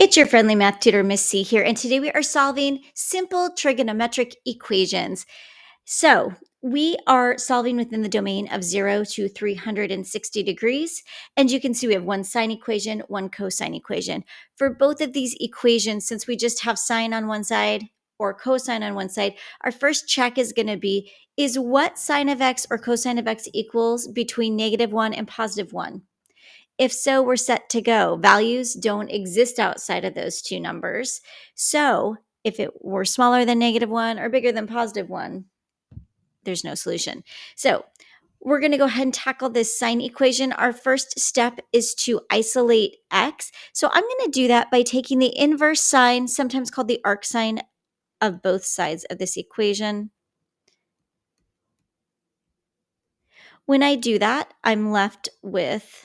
It's your friendly math tutor, Miss C here, and today we are solving simple trigonometric equations. So we are solving within the domain of 0 to 360 degrees, and you can see we have one sine equation, one cosine equation. For both of these equations, since we just have sine on one side or cosine on one side, our first check is going to be, is what sine of x or cosine of x equals between -1 and +1? If so, we're set to go. Values don't exist outside of those two numbers. So if it were smaller than -1 or bigger than +1, there's no solution. So we're going to go ahead and tackle this sine equation. Our first step is to isolate x. So I'm going to do that by taking the inverse sine, sometimes called the arc sine, of both sides of this equation. When I do that, I'm left with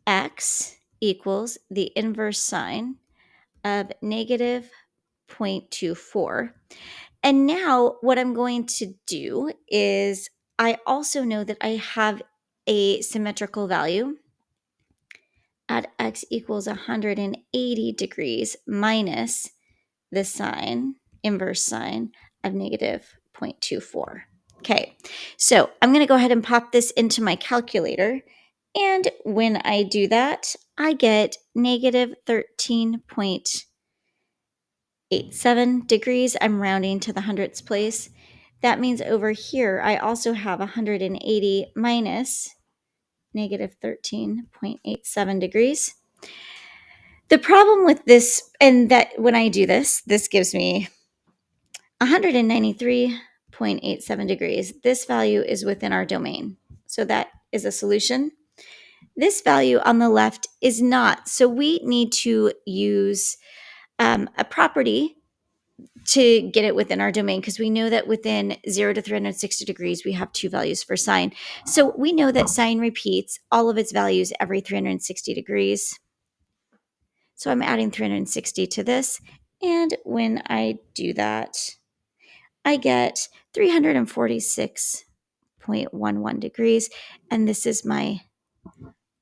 x equals the inverse sine of -0.24. And now what I'm going to do is I also know that I have a symmetrical value at x equals 180 degrees minus the sine, inverse sine of -0.24. Okay, so I'm going to go ahead and pop this into my calculator. And when I do that, I get -13.87 degrees. I'm rounding to the hundredths place. That means over here, I also have 180 minus -13.87 degrees. The problem with this, and that when I do this, this gives me 193.87 degrees. This value is within our domain. So that is a solution. This value on the left is not. So we need to use a property to get it within our domain, because we know that within 0 to 360 degrees, we have two values for sine. So we know that sine repeats all of its values every 360 degrees. So I'm adding 360 to this. And when I do that, I get 346.11 degrees. And this is my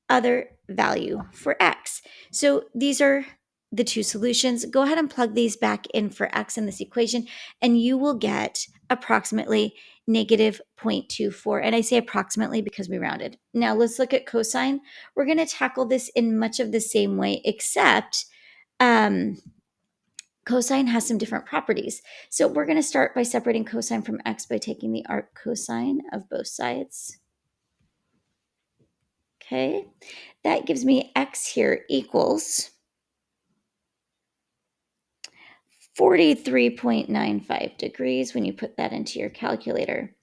other value for x. So these are the two solutions. Go ahead and plug these back in for x in this equation, and you will get approximately -0.24. And I say approximately because we rounded. Now let's look at cosine. We're going to tackle this in much of the same way, except cosine has some different properties. So we're going to start by separating cosine from x by taking the arc cosine of both sides. Okay, that gives me x here equals 43.95 degrees when you put that into your calculator.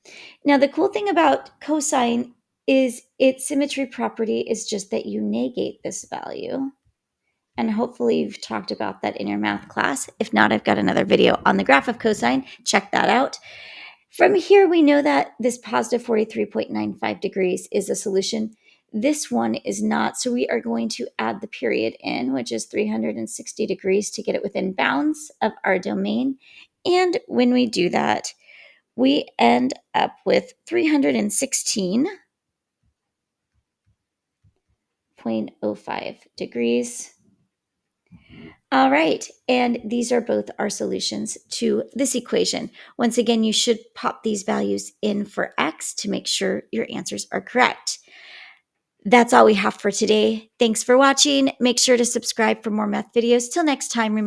Now, the cool thing about cosine is its symmetry property is just that you negate this value. And hopefully you've talked about that in your math class. If not, I've got another video on the graph of cosine. Check that out. From here, we know that this positive 43.95 degrees is a solution. This one is not, so we are going to add the period in, which is 360 degrees, to get it within bounds of our domain. And when we do that, we end up with 316.05 degrees. All right, and these are both our solutions to this equation. Once again, you should pop these values in for x to make sure your answers are correct. That's all we have for today. Thanks for watching. Make sure to subscribe for more math videos. Till next time, remember